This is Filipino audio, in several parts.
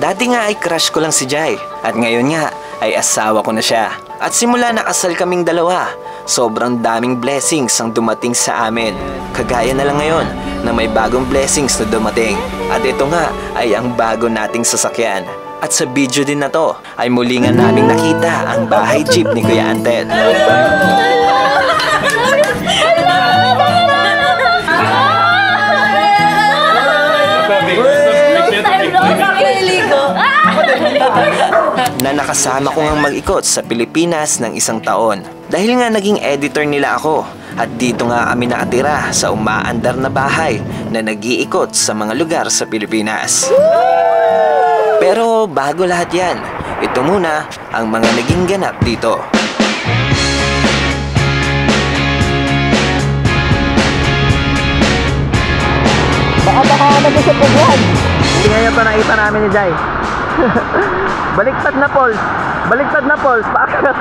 Dati nga ay crush ko lang si Jai at ngayon nga ay asawa ko na siya. At simula na kasal kaming dalawa, sobrang daming blessings ang dumating sa amin. Kagaya na lang ngayon na may bagong blessings na dumating. At ito nga ay ang bago nating sasakyan. At sa video din na to ay muli nga naming nakita ang bahay jeep ni Kuya Antel. Na nakasama ko ngang mag-ikot sa Pilipinas ng 1 taon. Dahil nga naging editor nila ako at dito nga kami nakatira sa umaandar na bahay na nag-iikot sa mga lugar sa Pilipinas. Pero bago lahat yan, ito muna ang mga naging ganap dito. Baka na po sa pagwan. Hindi ngayon pa nakita namin ni Jai. Baliktad na Pauls. Baliktad na Pauls. Paakit.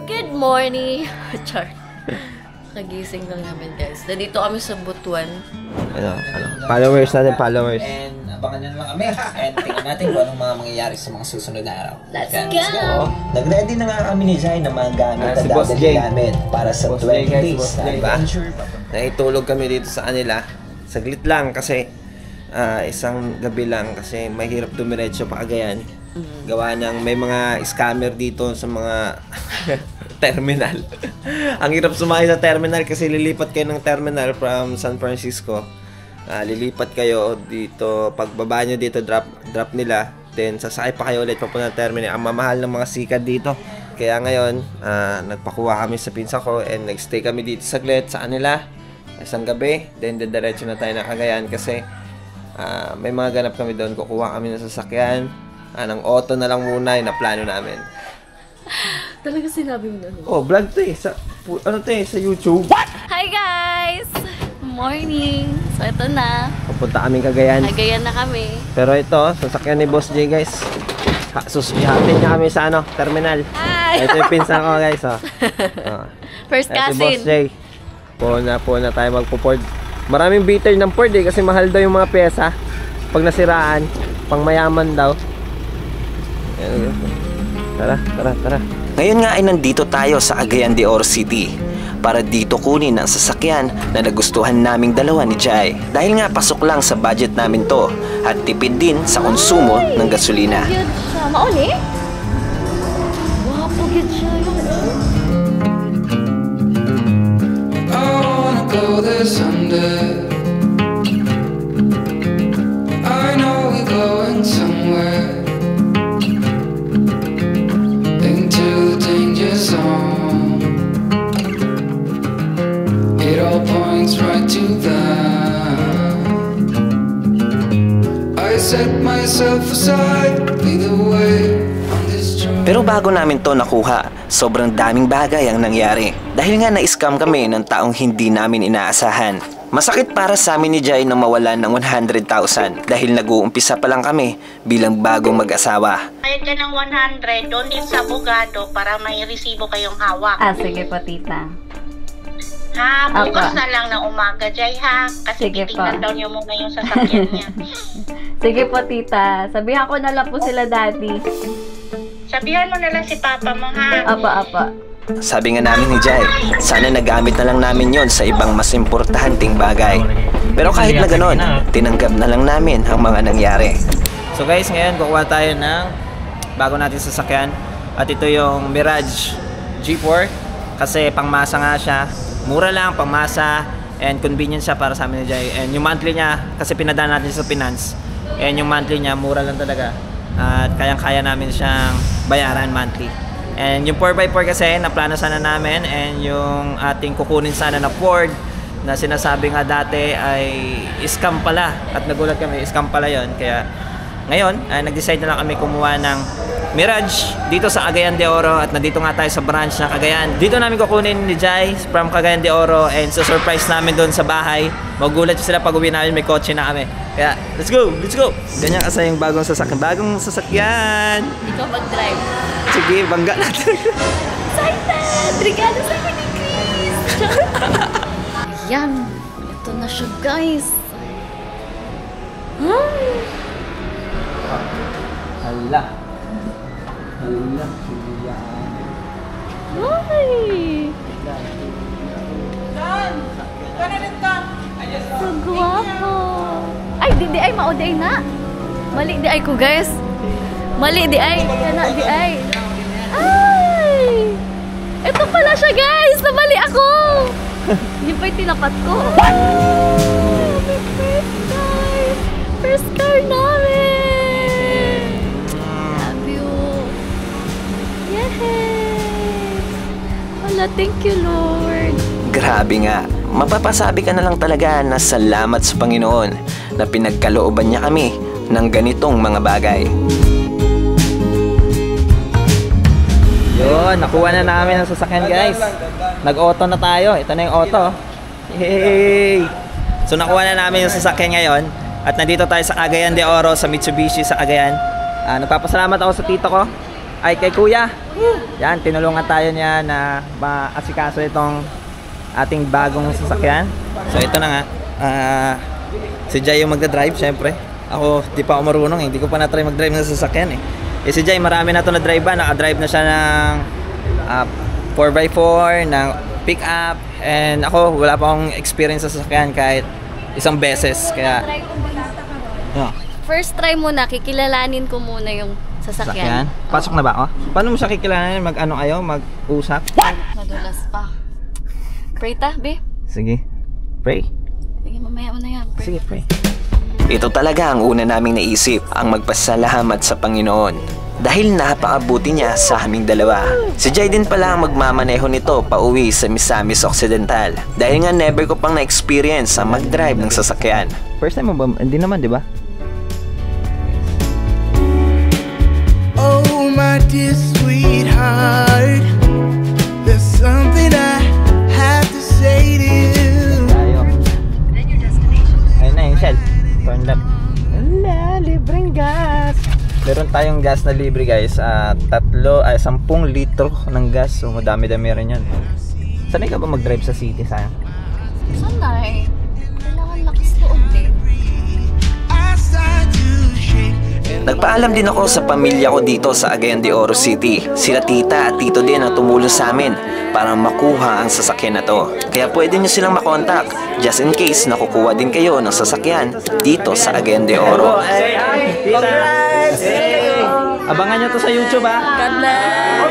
Good morning. Char. Nagising lang namin guys. Nandito kami sa Butuan. Followers natin, followers. And abangan nyo lang kami. And tingnan natin kung anong mga mangyayari sa mga susunod na araw. Let's go! Nag-ready na nga kami ni Jai na mga gamit Si na Boss dadali Jay. namin para sa Boss 20 Jay, guys, days Boss na Jay. adventure. Naitulog kami dito sa kanila. Saglit lang kasi isang gabi lang kasi mahirap dumiretso pa Cagayan. Gawa ng may mga scammer dito sa mga terminal. Ang hirap sumakay sa terminal kasi lilipat kayo ng terminal from San Francisco. Lilipat kayo dito, pagbaba nyo dito, drop nila. Then sasakay pa kayo ulit papunta ng terminal. Ang mamahal ng mga sikat dito. Kaya ngayon, nagpakuha kami sa pinsa ko and nagstay kami dito saglit sa kanila. Isang gabi, then diretso na tayo ng Cagayan kasi may mga ganap kami doon. Kukuha kami ng sasakyan. Ng auto na lang muna yung plano namin. Talaga sinabi mo na. Oh, vlog to eh. Sa YouTube. What? Hi guys! Morning! So ito na. Papunta kaming Cagayan. Cagayan na kami. Pero ito, sasakyan ni Boss Jay guys. Ihatid niya kami sa terminal. Hi! Ito yung pinsan ko guys. First Ito si Boss cousin. Jay. Po na tayo magpo-Ford. Maraming bitter ng Ford eh kasi mahal daw yung mga pyesa. Pag nasiraan, pang mayaman daw. Tara. Ngayon nga ay nandito tayo sa Cagayan de Oro City para dito kunin ang sasakyan na nagustuhan naming dalawa ni Jai. Dahil nga pasok lang sa budget namin to at tipid din sa konsumo ng gasolina. Good siya. Mauli? Wow, good siya. I wanna go there someday. I know we're going somewhere. Into the danger zone. It all points right to that. I set myself aside, lead the way on this journey. Pero bago namin to nakuha, sobrang daming bagay ang nangyari. Dahil nga na-scam kami ng taong hindi namin inaasahan. Masakit para sa amin ni Jai na mawalan ng 100,000 dahil nag-uumpisa pa lang kami bilang bagong mag-asawa. Bayad ka ng 100 doon din sa abogado para may resibo kayong hawak. Sige po, tita. Ha, bukas Apa. na lang ng umaga, Jai, ha? Kasi Sige titignan po. daw niyo muna yung sasakyan niya. Sige po, tita. Sabihan ko na lang po sila, daddy. Sabihan mo na lang si papa mo, ha? Apa. Sabi nga namin ni Jai, sana nagamit na lang namin yon sa ibang mas importanteng bagay. Pero kahit na ganon, tinanggap na lang namin ang mga nangyari. So guys, ngayon kukuha tayo ng bago natin sasakyan. At ito yung Mirage G4 kasi pangmasa nga siya. Mura lang, pangmasa, and convenient siya para sa amin ni Jai. And yung monthly niya, kasi pinadaan natin sa finance, and yung monthly niya, mura lang talaga. At kayang-kaya namin siyang bayaran monthly. And yung 4x4 kasi, naplano sana namin, and yung ating kukunin sana na Ford, na sinasabi nga dati ay scam pala. At nagulat kami, scam pala yon. Kaya ngayon, nag-decide na lang kami kumuha ng Mirage dito sa Cagayan de Oro at nandito nga tayo sa branch ng Cagayan. Dito namin kukunin ni Jai from Cagayan de Oro and surprise namin doon sa bahay. Magulat sila pag uwi namin, may kotse na kami. Kaya, let's go! Ganyan kasi yung bagong sasakyan. Ikaw mag-drive. Sige, bangga natin. Excited! Regalo sa akin ni Chris! Yan! Ito na siya, guys. Ay! Hala. Ay! So guwapo. Ay, di ay, mauday na. Mali di ay ko, guys. Mali di ay. Kana di ay. Ay! Ito pala siya, guys. Namali ako. Hindi pa yung tinapat ko. Happy birthday! First car namin! Love you. Yay! Wala, thank you, Lord. Grabe nga. Mapapasabi ka na lang talaga na salamat sa Panginoon na pinagkalooban niya kami ng ganitong mga bagay. Yun, nakuha na namin ang sasakyan, guys. Nag-auto na tayo. Ito na yung auto. Yay! So nakuha na namin yung sasakyan ngayon. At nandito tayo sa Cagayan de Oro, sa Mitsubishi sa Cagayan. Nagpapasalamat ako sa tito ko. Ay, kay kuya. Yan, tinulungan tayo niya na maasikaso itong ating bagong sasakyan. So ito na nga. Si Jai yung magdadrive, syempre. Ako, di pa ako marunong eh. Hindi ko pa na-try mag-drive ng sasakyan eh. Si Jai, marami na ito na-drive ba? Naka-drive na siya ng 4x4, ng pick-up. And ako, wala pa akong experience sa sasakyan kahit isang beses. Kaya, First try muna, kikilalanin ko muna yung sasakyan. Pasok na ba ako? Paano mo siya kikilalanin? Mag-ano kayo? Mag-usap? Madulas pa. Pray ta, be. Sige. Pray. Sige, mamaya mo na yan. Pray. Sige, pray. Ito talaga ang una naming naisip, ang magpasalamat sa Panginoon. Dahil napakabuti niya sa aming dalawa. Si Jai din pala ang magmamaneho nito pauwi sa Misamis Occidental. Dahil nga never ko pang na-experience ang mag-drive ng sasakyan. First time mo ba? Hindi naman, di ba? Oh, my dear sweetheart, there's something I have to say to you. Tayo. Ayun na yung Shell. Turn left. Wala, libreng gas. Meron tayong gas na libre, guys. 10 litro ng gas. So madami-dami rin yan. Sanay ka ba mag-drive sa city, sayang? Sanay. Kailangan lakas loob din. Nagpaalam din ako sa pamilya ko dito sa Cagayan de Oro City. Sila tita at tito din ang tumulong sa amin para makuha ang sasakyan na to. Kaya pwede nyo silang makontak just in case nakukuha din kayo ng sasakyan dito sa Cagayan de Oro. Congrats! Abangan nyo to sa YouTube, ha? God bless!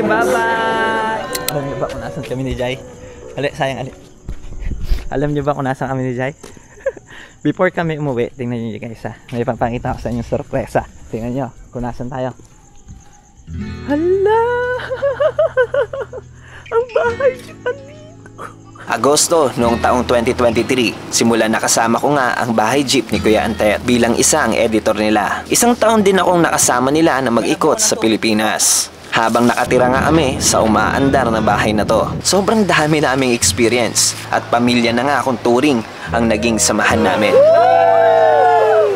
Bye-bye! Alam niyo ba kung nasan kami ni Jai? Sayang. Alam niyo ba kung nasan kami ni Jai? Before kami umuwi, tingnan niyo guys, ha. May papakita ko sa inyo sorpresa. Tingnan niyo kung nasan tayo. Hala! Ang bahay dito! Agosto noong taong 2023, simula nakasama ko nga ang bahay jeep ni Kuya Antet bilang isang editor nila. Isang taon din akong nakasama nila na mag-ikot sa Pilipinas. Habang nakatira nga kami sa umaandar na bahay na to, sobrang dami naming experience at pamilya na nga akong turing ang naging samahan namin.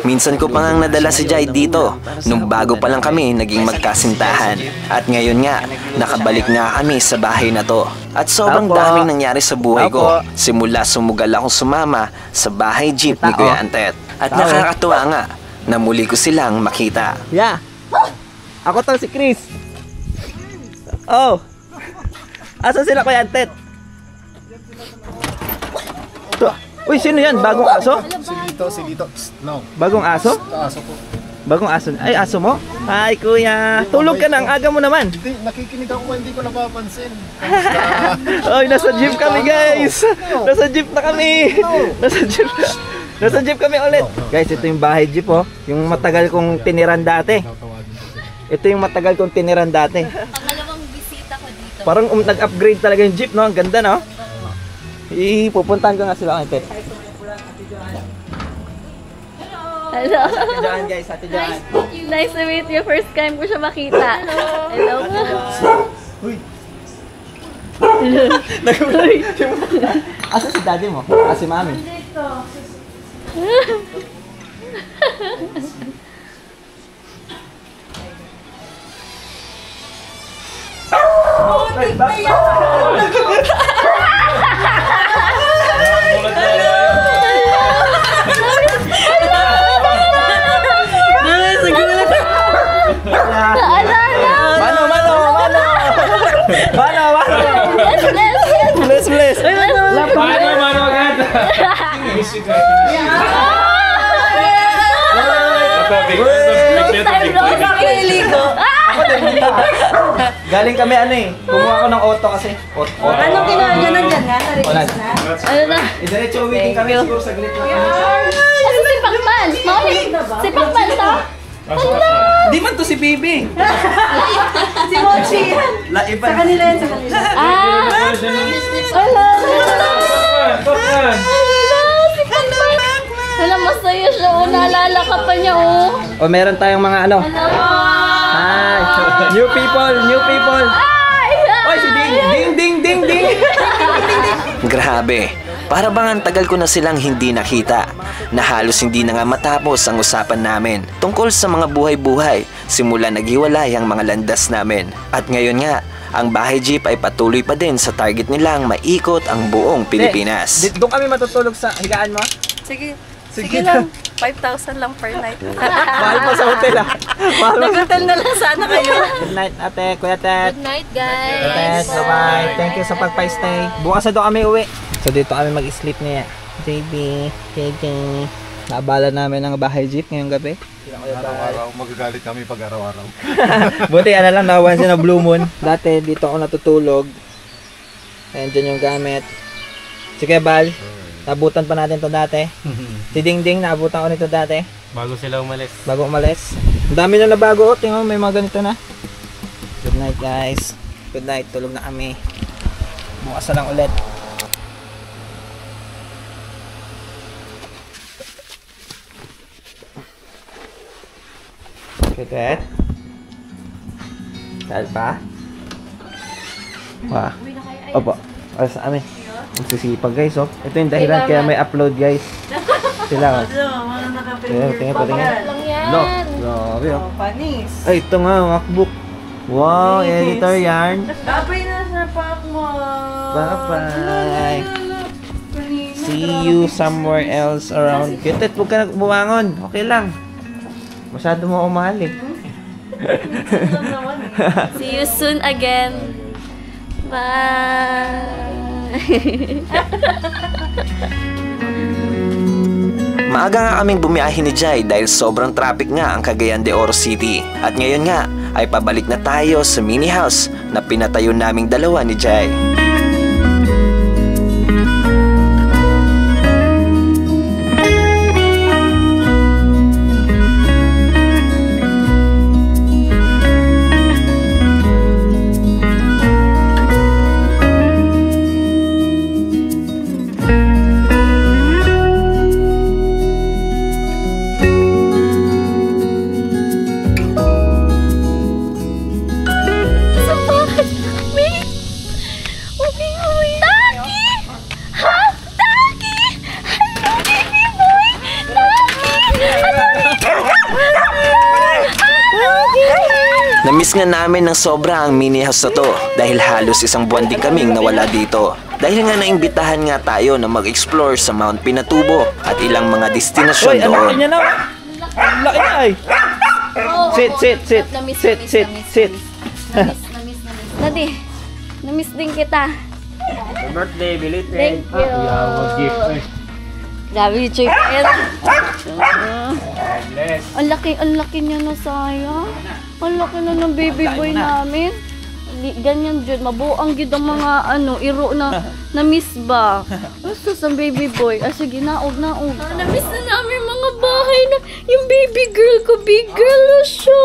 Minsan ko pa ngang nadala si Jai dito nung bago pa lang kami naging magkasintahan. At ngayon nga, nakabalik nga kami sa bahay na to. At sobrang daming nangyari sa buhay ko. Simula sumugal akong sumama sa bahay jeep ni Kuya Antet. At nakakatuwa nga na muli ko silang makita. Yeah! Ako to si Chris! Oh! Asa sila Kuya Antet? Uy, sino yan? Bagong aso? Si Lito. No. Bagong aso? Aso po. Bagong aso? Ay, aso mo? Hi, kuya. Tulog ka na, ang aga mo naman. Hindi, nakikinig ako, hindi ko napapansin. Oy, nasa jeep kami, guys. Nasa jeep na kami. Nasa jeep kami ulit. Guys, ito yung bahay jeep, oh. Yung matagal kong tiniran dati. Ito yung matagal kong tiniran dati. Pangalawang bisita ko dito. Parang nag-upgrade talaga yung jeep, no? Ang ganda, no? Pupuntahan ko nga sila kay Pet. Hello. Ate Joan, guys. Ate Joan. Nice to meet you. First time ko siya makita. Hello. Uy. Asa si daddy mo? Si mami? Bless. Mano agad. Galing kami ano eh. Kumuha ako ng auto kasi. Anong ginagawa na dyan ha? Ano na? Diretso uwitin kami siguro saglit lang. Ano si Pangman? Si Pangman to? Di man to si Bibi. Si Mochi. Sa kanila yan, sa kanila. Si Pangman. Alam, masaya siya. Naalala ka pa niya, O meron tayong mga ano. Hi. New people. Oy, si Ding. Grabe. Para bang ang tagal ko na silang hindi nakita, na halos hindi na nga matapos ang usapan namin tungkol sa mga buhay-buhay simula naghiwalay ang mga landas namin. At ngayon nga, ang bahay jeep ay patuloy pa din sa target nilang maikot ang buong Pilipinas. Doon kami matutulog sa higaan mo? Sige lang. 5,000 lang per night. Mahal pa sa hotel ah. Nag-hotel na lang sana kayo. Good night ate, Kuya Tet. Good night, guys. Tet, bye-bye. Thank you sa pagpa-stay. Bukas na doon kami uwi. So dito kami mag-sleep niya. JB, KJ. Naabala namin ang bahay jeep ngayong gabi. Araw-araw, magagalit kami pag araw-araw. Buti ano lang, nawan siya na Blue Moon. Dati dito ako natutulog. Ayan dyan yung gamit. Sige Bal, nabutan pa natin to dati. Si Dingding, naabutan ko nito dati. Bago sila umalis. Bago umalis. Ang dami na nabago. Tingnan mo, may mga ganito na. Good night guys. Good night, tulog na kami. Bukas na lang ulit. Kitet? Saan pa? Wah. Opo. Para sa amin. Magsisipag guys, oh. Ito yung dahilan kaya may upload guys. Sila, oh. Tingnan pa, tingnan. Lang yan. No. Grabe, oh. Panis. Ay, ito nga, MacBook. Wow, editor yarn. Tapay na sa pack mo. Bye-bye. See you somewhere else around. Kitet, huwag ka na bumangon. Okay lang. Masyado mo ako mahal eh. See you soon again. Bye. Maaga nga kaming bumiyahe ni Jai dahil sobrang traffic nga ang Cagayan de Oro City. At ngayon nga ay pabalik na tayo sa mini house na pinatayo naming dalawa ni Jai. Namiss nga namin ng sobra ang mini house na to dahil halos isang buwan din kaming nawala dito. Dahil nga naimbitahan nga tayo na mag-explore sa Mount Pinatubo at ilang mga destinasyon Uy, ang doon. laki niya na. Ang laki niya ay. Sit. Namiss. Daddy, namiss din kita. Happy birthday, belated. Thank you. Mag-gift eh. Grabe yung chicken. Bless. Ang laki niya na, sayang. Ang laki na ng baby boy namin. Ganyan dyan, mabuang yun ang mga iro na na-miss ba? Gusto sa baby boy. Sige, naog. Na-miss na namin mga bahay na yung baby girl ko. Big girl na siya.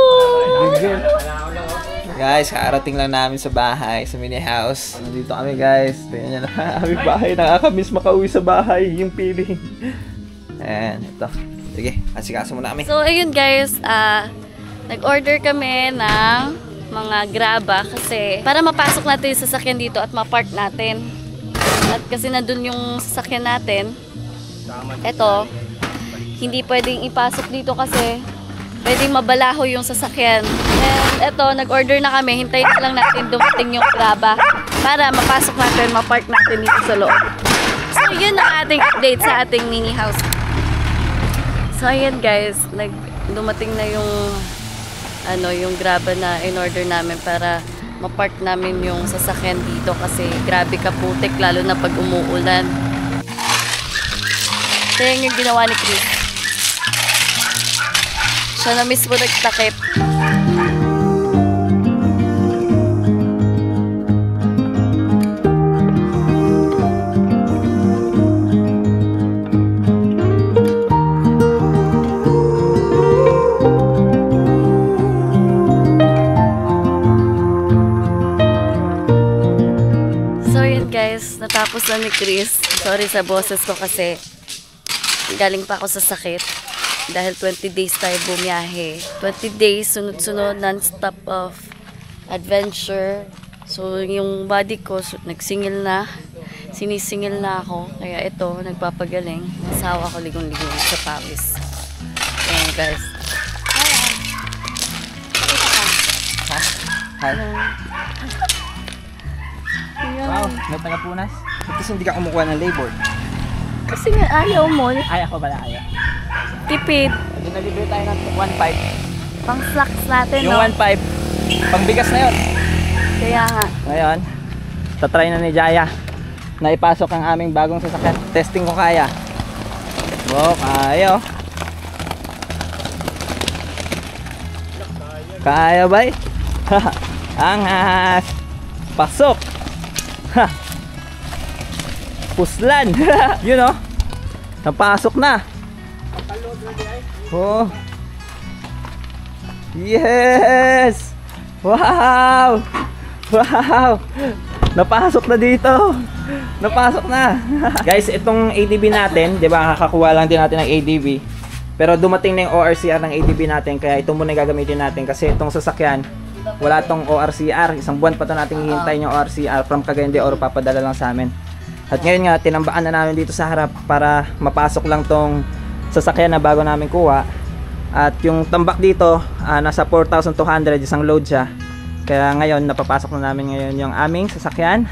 Guys, kaarating lang namin sa bahay, sa mini house. Nandito kami guys. Tingnan nyo na. Aming bahay. Nakakamiss makauwi sa bahay. Yung feeling. Ayan, ito. Sige, asikaso muna kami. So, ayun guys. Nag-order kami ng mga graba kasi para mapasok natin yung sasakyan dito at ma-park natin. At kasi nandun yung sasakyan natin. Eto, hindi pwedeng ipasok dito kasi pwede mabalaho yung sasakyan. And eto, nag-order na kami. Hintayin na lang natin dumating yung graba para mapasok natin, mapark natin dito sa loob. So, yun ang ating update sa ating mini house. So, ayan guys, dumating na yung graba na in-order namin para mapark namin yung sasakyan dito kasi grabe kaputik, lalo na pag umuulan. So, yan yung ginawa ni Chris. Siya na mismo nagtakip. So, yun guys, natapos na ni Chris. Sorry sa boses ko kasi galing pa ako sa sakit dahil 20 days tayo bumiyahe. 20 days, sunod-sunod, non-stop of adventure. So, yung body ko, nagsingil na. Sinisingil na ako. Kaya ito, nagpapagaling. Masawa ko ligong-ligong sa pawis. Ayan, guys. Hi. Wow, may palapunas. Kasi hindi ka kumukuha ng labor. Kasi nga ayaw mo. Ay, ako pala ayaw. Tipid. Nalibre tayo ng 1.5. Pang slacks natin, Yung no? 1.5, pangbigas na yun. Kaya nga. Ngayon, tatry na ni Jaya na ipasok ang aming bagong sasakyan. Testing ko kaya. Wow, kaya. Kaya ba? Angas. Pasok. Puslan. You know? Napasok na. Oh. Yes. Wow. Wow. Napasok na dito. Napasok na. Guys, itong ADB natin, 'di ba? Kakakuha lang din natin ng ADB. Pero dumating na yung ORCR ng ADB natin, kaya ito muna gagamitin natin kasi itong sasakyan wala tong ORCR. Isang buwan pa to nating hihintayin yung ORCR from Cagayan de Oro, papadala lang sa amin. At ngayon nga, tinambaan na namin dito sa harap para mapasok lang tong sasakyan na bago namin kuha. At yung tambak dito, nasa 4,200, isang load siya. Kaya ngayon, napapasok na namin ngayon yung aming sasakyan.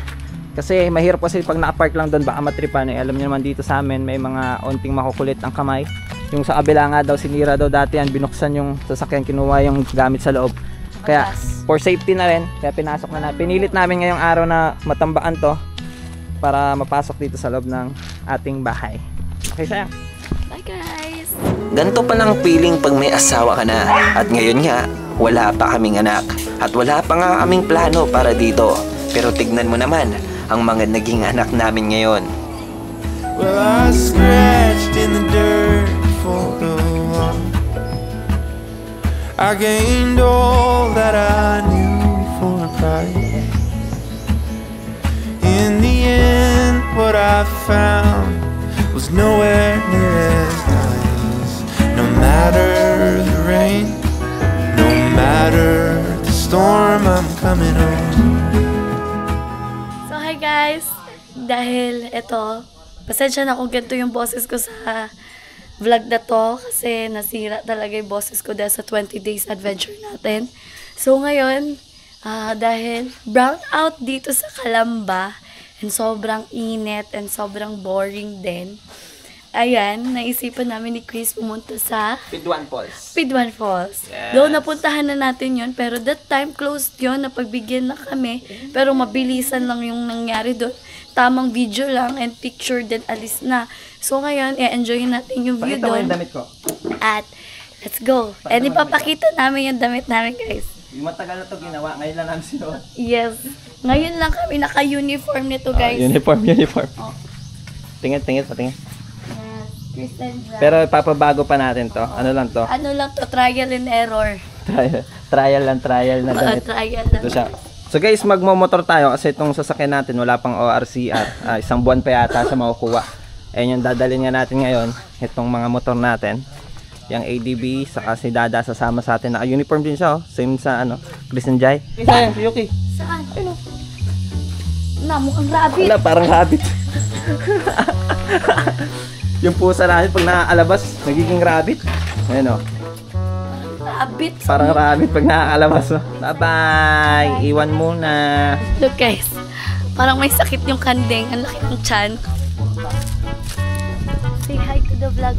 Kasi mahirap kasi pag nakapark lang doon, baka matripan. Alam niyo naman dito sa amin, may mga onting makukulit ang kamay. Yung sa kabila nga daw, sinira daw dati yan, binuksan yung sasakyan, kinuha yung gamit sa loob. Kaya for safety na rin, kaya pinasok na pinilit namin ngayong araw na matambaan to para mapasok dito sa loob ng ating bahay. Okay, sayang. Bye guys! Ganito pa ng feeling pag may asawa ka na. At ngayon nga, wala pa kaming anak. At wala pa nga kaming plano para dito. Pero tignan mo naman ang mga naging anak namin ngayon. Well, I scratched in the dirt for the one. I gained all that I knew for a price. In the end, what I found was nowhere near as nice. No matter the rain, no matter the storm, I'm coming home. So hi guys! Dahil ito, pasensya na kung ganito yung boses ko sa vlog na to kasi nasira talaga yung boses ko dahil sa 20 days adventure natin. So ngayon, dahil brown out dito sa Calamba and sobrang init and sobrang boring din, ayan, naisipan namin ni Chris pumunta sa Pidwan Falls. Pidwan Falls. Yes. Doon napuntahan na natin yon, pero that time closed yon, napagbigyan na kami, pero mabilisan lang yung nangyari doon. Tamang video lang and picture then alis na. So ngayon, i-enjoyin natin yung view Pakita mo doon. yung damit ko. At let's go. And ipapakita namin yung damit namin, guys. Yung matagal na ito ginawa, ngayon lang namin sinuot. Yes. Ngayon lang kami naka-uniform nito, guys. Uniform. Oh. Tingin, patingin. Yes. Kristen Brown. Pero ipapabago pa natin to. Ano lang to? Ano lang to? Trial and error. Trial na damit. Trial lang. Ito siya. So guys, magmomotor tayo kasi itong sasakyan natin wala pang ORCR. Isang buwan pa yata sa makukuha. Ayun yung dadalhin nga natin ngayon. Itong mga motor natin. Yung ADB, saka si Dada sasama sa atin. Naka-uniform din siya, oh. Same sa Chris and Jai. Sayang, si Yuki. Saan? Ano? Na, mukhang rabbit. Wala, parang rabbit. Yung pusa natin pag nakaalabas, nagiging rabbit. Ayun, oh. rabbit. Parang rabbit pag nakakalabas mo. Bye-bye! Iwan muna. Look guys, parang may sakit yung kandeng. Ang laki ng tiyan. Say hi to the vlog.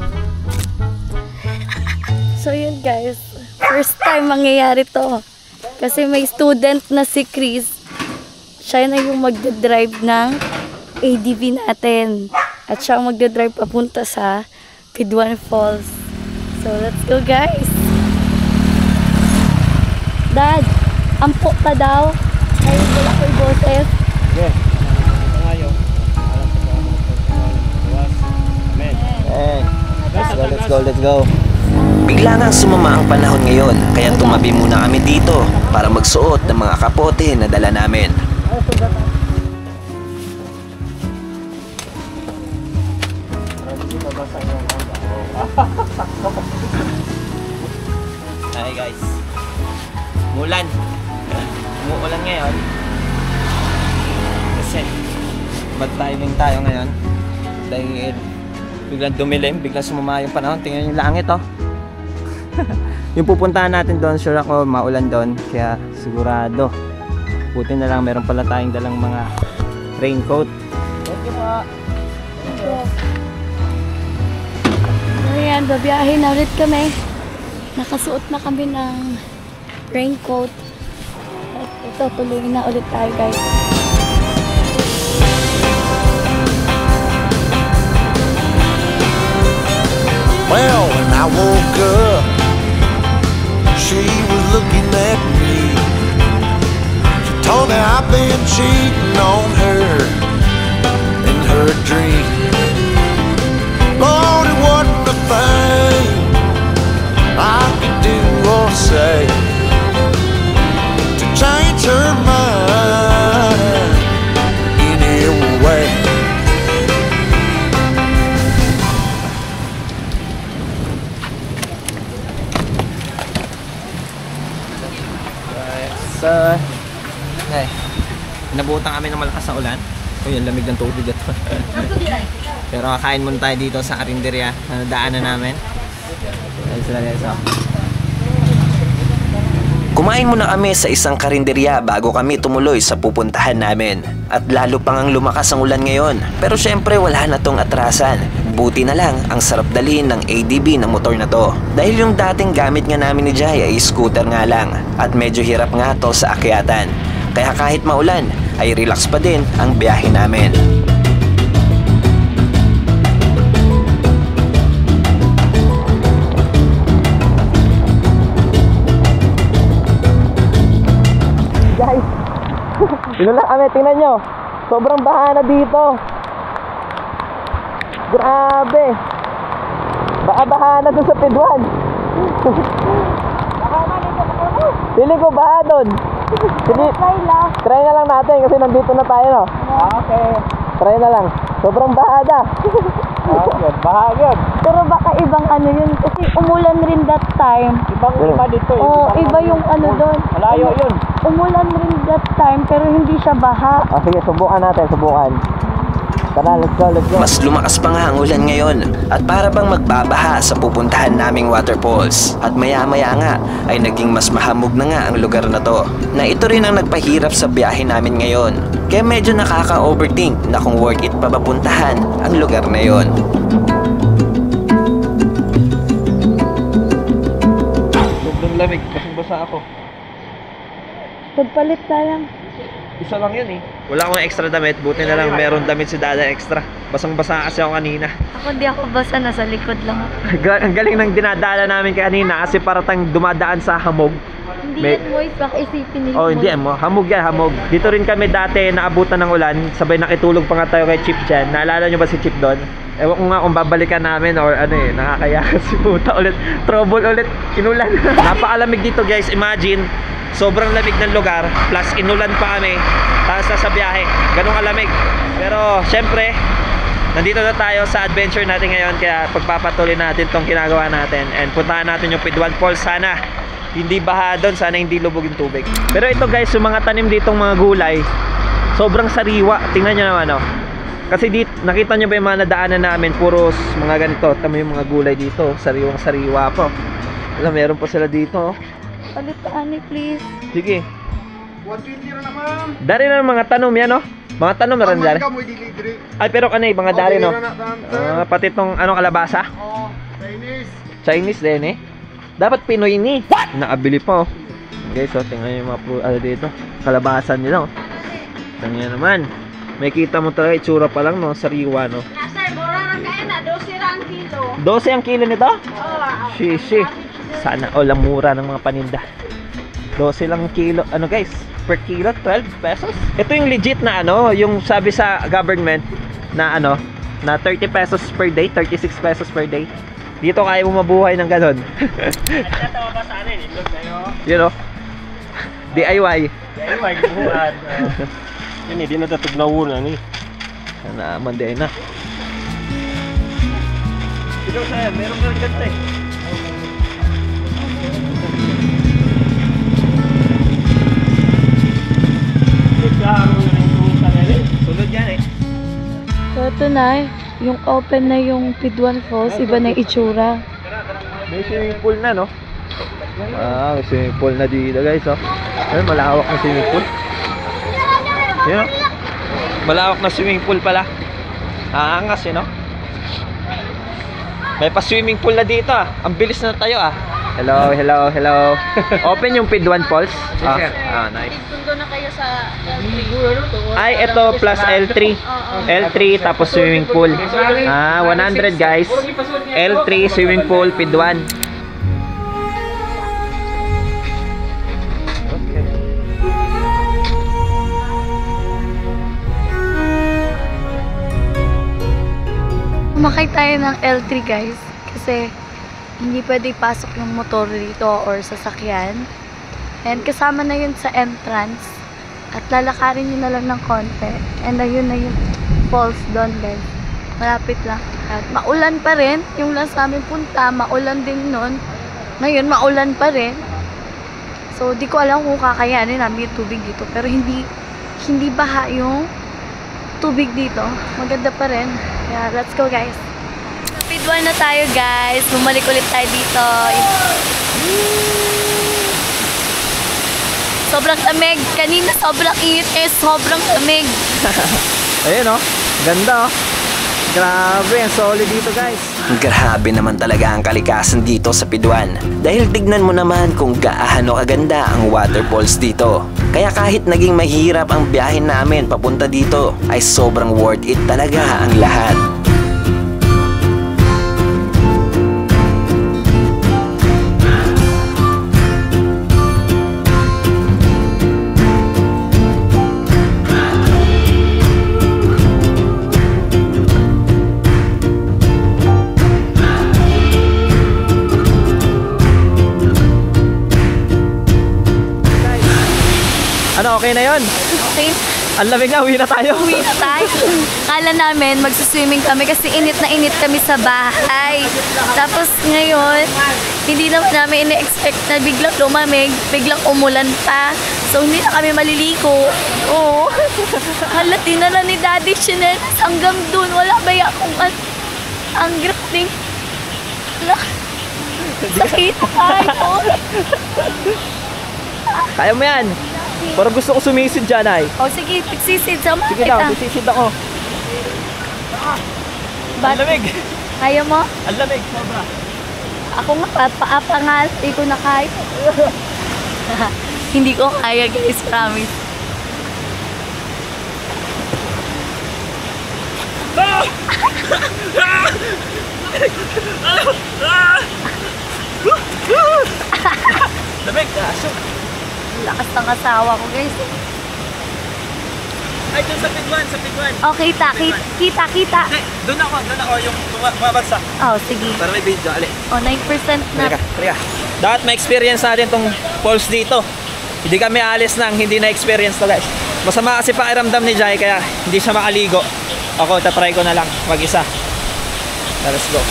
So yun guys, first time mangyayari to. Kasi may student na si Chris. Siya na yung magdadrive ng ADV natin. At siya ang magdadrive papunta sa Piduan Falls. So let's go guys. Dad, ampo ka daw. Ayun wala ko yung boses. Okay. Let's go. Bigla nga sumama ang panahon ngayon, kaya tumabi muna kami dito para magsuot ng mga kapote na dala namin. Hi guys. Umuulan ngayon. Kasi bad timing tayo ngayon. Dahil biglang dumilim, biglang sumama yung panahon. Tingnan yung langit oh. Yung pupuntahan natin doon, sure ako maulan doon. Kaya sigurado. Buti na lang meron pala tayong dalang mga raincoat. Thank you po. Ayan, babiyahin na ulit kami. Nakasuot na kami ng raincoat. At ito, tuloy na ulit tayo guys. Well, when I woke up, she was looking at me. She told me I've been cheating on her in her dream. Lord, it wasn't a thing I could do or say to change her mind any way. So, okay. Nabutan kami ng malakas na ulan. Uy, ang lamig ng tubig ito. Pero kakain muna tayo dito sa karinderya na daanan namin. Kumain muna kami sa isang karinderya bago kami tumuloy sa pupuntahan namin. At lalo pang ang lumakas ang ulan ngayon. Pero syempre wala na tong atrasan. Buti na lang ang sarap dalhin ng ADV na motor na to. Dahil yung dating gamit nga namin ni Jai ay scooter nga lang. At medyo hirap nga to sa akyatan. Kaya kahit maulan ay relax pa din ang biyahe namin. Guys, pinula kami, tingnan nyo. Sobrang baha na dito. Grabe. Baha na doon sa Piduan. Pili ko baha doon. Try na lang natin kasi nandito na tayo, no? Okay. Try na lang. Sobrang baha na. Baha yun. Pero baka ibang ano yun. Kasi umulan rin that time. Ibang iba dito. Oo, iba yung ano doon. Malayo yun. Umulan rin that time pero hindi siya baha. Sige, subukan natin, subukan. Tara, let's go. Mas lumakas pa nga ang ulan ngayon at para bang magbabaha sa pupuntahan naming waterfalls. At maya-maya nga ay naging mas mahamog na nga ang lugar na to. Na ito rin ang nagpahirap sa biyahe namin ngayon. Kaya medyo nakaka-overthink na kung worth it pa ba puntahan ang lugar na yon. Sobrang lamig, basang-basa ako. Pagpalit ka lang. Isa lang yun eh. Wala akong extra damit, buti na lang meron damit si Dada extra. Basang-basa kasi ako kanina. Ako di ako basa, nasa likod lang ako. Ang galing ng dinadala namin kanina kasi paratang dumadaan sa hamog. Hindi yan moist, baka isipin nila. Oh, hindi mo. Hamog yan, hamog. Dito rin kami dati naabutan ng ulan, sabay nakitulog pa nga tayo kay Chip dyan. Naalala nyo ba si Chip doon? Ewan ko nga kung babalikan namin or ano eh, nakakaya kasi puta ulit. Trouble ulit, inulan. Napakalamig dito guys, imagine. Sobrang lamig ng lugar, plus inulan pa kami, tapos sa biyahe, ganun kalamig. Pero syempre, nandito na tayo sa adventure natin ngayon, kaya pagpapatuloy natin tong ginagawa natin. And puntahan natin yung Piduan Falls. Sana hindi baha doon, sana hindi lubog yung tubig. Pero ito guys, yung mga tanim ditong mga gulay, sobrang sariwa. Tingnan nyo naman oh. Kasi dito, nakita nyo ba yung mga nadaanan namin, puros mga ganito. Tama yung mga gulay dito, sariwang sariwa po. Wala, meron pa sila dito. Oh. Palitaan please. Sige. 120 na naman. Dari na mga tanom yan, no? Mga tanom na rin dari. Ay, pero kanay, mga dari, no? Pati itong, kalabasa? Chinese din, eh. Dapat Pinoy ni. Nakabili pa, oh. Guys, oh, tingnan yung mga dito. Kalabasan nila, oh. Tingnan naman. May kita mo talaga, itsura pa lang, no? Sariwa, no? Sir, mura lang kayo na. 12 ang kilo. 12 ang kilo nito? Oo. Shishi. Sana all ang mura ng mga paninda. 12 lang kilo. Ano guys? Per kilo 12 pesos. Ito yung legit na yung sabi sa government na na 30 pesos per day, 36 pesos per day. Dito kaya mo mabuhay ng ganun. You know? DIY. DIY buhat. Yan di na tatugnaw na ni. Sana manday na. Ito sir, meron ka rin ganda eh. Sunod yan eh. So ito na, yung open na yung Piduan Falls, iba na yung itsura. May swimming pool na, no? May swimming pool na dito guys, oh. Ayun, malawak na swimming pool. Ayun, malawak na swimming pool pala. Aangas, no? May pa swimming pool na dito, ah. Ang bilis na tayo, ah. Hello. Open yung Piduan Falls. Nice. Tundo na kayo sa L3. Ay, ito plus L3. L3 tapos swimming pool. 100 guys. L3 swimming pool, Piduan. Kumakay tayo ng L3 guys. Kasi hindi pwede pasok yung motor dito or sasakyan. And kasama na yun sa entrance. At lalakarin nyo na lang ng konti. And ayun na yung falls doon guys. Malapit lang. At maulan pa rin. Yung last namin punta, maulan din nun. Ngayon, maulan pa rin. So, di ko alam kung kakayanin namin yung tubig dito. Pero hindi baha yung tubig dito. Maganda pa rin. Yeah, let's go guys. Piduan na tayo guys. Bumalik ulit tayo dito. Sobrang lamig. Kanina sobrang init eh. Sobrang lamig. Ayun, oh. Ganda, oh. Grabe, ang solid dito guys. Grabe naman talaga ang kalikasan dito sa Piduan. Dahil tignan mo naman kung gaano kaganda ang waterfalls dito. Kaya kahit naging mahirap ang biyahe namin papunta dito, ay sobrang worth it talaga ang lahat. Ano, okay na yun? Okay. Ang lamig na, uwi na tayo. Uwi na tayo. Kala namin magsuswimming kami kasi init na init kami sa bahay. Tapos ngayon, hindi naman namin ina-expect na biglang lumamig, biglang umulan pa. So hindi na kami maliligo. Oo. Halat din na lang ni Daddy Chanel hanggang dun. Wala ba yung ang grating. Sakit tayo. Kaya mo yan. Parang gusto ko sumisid dyan ay. O sige, pagsisid sa mga Sige daw, sisisid ako. Ang lamig. Kaya mo? Ang lamig, sobra. Ako nga, paapangal. Hindi ko na kaya. Hindi ko kaya guys, promise. Lamig, aso. Lakas ng asawa ko guys. Ay, dun sa Piduan, Oh, kita. Doon ako yung bumabagsak. Oh, sige. Para may video, ali. Oh, 9% na. Teka. Dapat ma-experience natin tong falls dito. Hindi kami alis nang hindi na-experience to guys. Masama kasi pakiramdam ni Jai kaya hindi siya makaligo. Ako, tatry ko na lang mag-isa. Let's go.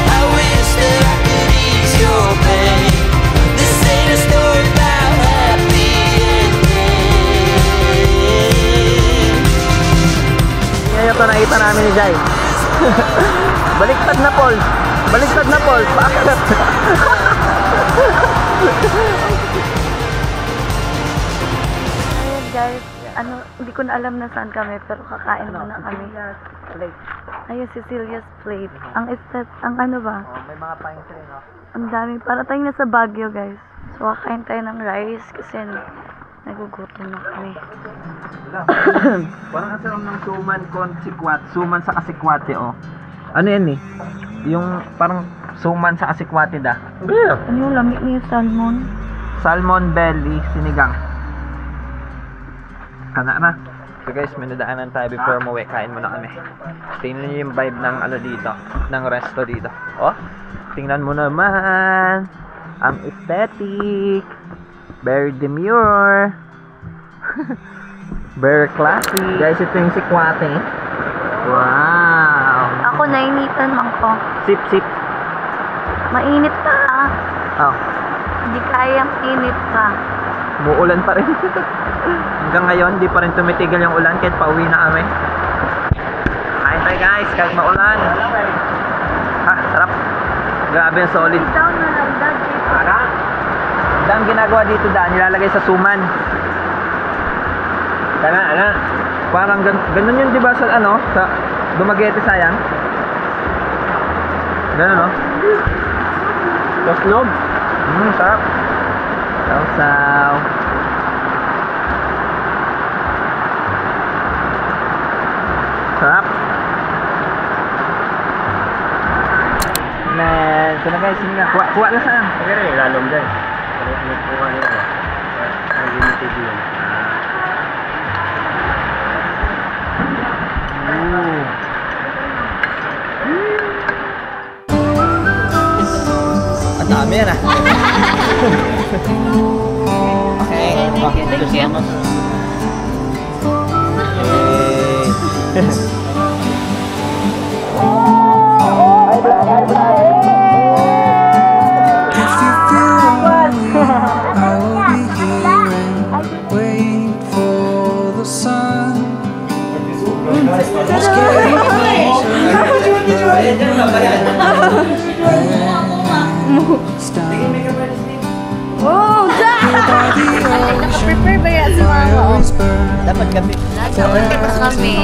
I wish Jai. Baliktad na, Paul. Baliktad na, Paul. Paakyat. Ayan guys, hindi ko na alam na saan kami, pero kakain muna kami. Ayun, Cecilia's Plate. Ang ano ba? May mga pine tree, no? Ang dami. Para tayong nasa Baguio, guys. So, kakain tayo ng rice kasi nagugutom na kami. Parang kasi ng suman konsikwat. Suman sa kasikwate, oh. Ano yan eh? Yung parang suman sa kasikwate da. Ano yung lamig niyo, salmon? Salmon belly, sinigang. Kana na. So guys, may nadaanan tayo before umuwi. Kain muna kami. Tingnan niyo yung vibe ng ano dito. Ng resto dito. Oh, tingnan mo naman. Ang aesthetic. Very demure. Very classy. Guys, ito yung sikwate. Wow. Ako, nainitan man ko. Sip, sip. Mainit pa. Oh, Hindi kayang init pa. muulan pa rin. Hanggang ngayon, di pa rin tumitigil yung ulan kahit pauwi na kami. Kain tayo guys, kahit maulan. Ah, sarap. Grabe yung solid. Down na lang, dad. Ang ginagawa dito daan, nilalagay sa suman. Kana. Parang ganun yun, di ba, sa ano, sa Dumaguete, sayang. Ganun, no? Tosnog. Sarap. Saw-saw. Sarap. Man, ito na guys, sige nga. Kuha na saan? Sige rin, lalong dyan. Nagkuha nila. Nag-imitig yun. Ang dami yan ah. Okay. Thank you. If you feel lonely, I will be here and wait for the sun. It's getting Oh, prepare ba yan si Mama? Dapat kami. Nasa ulti pa kami.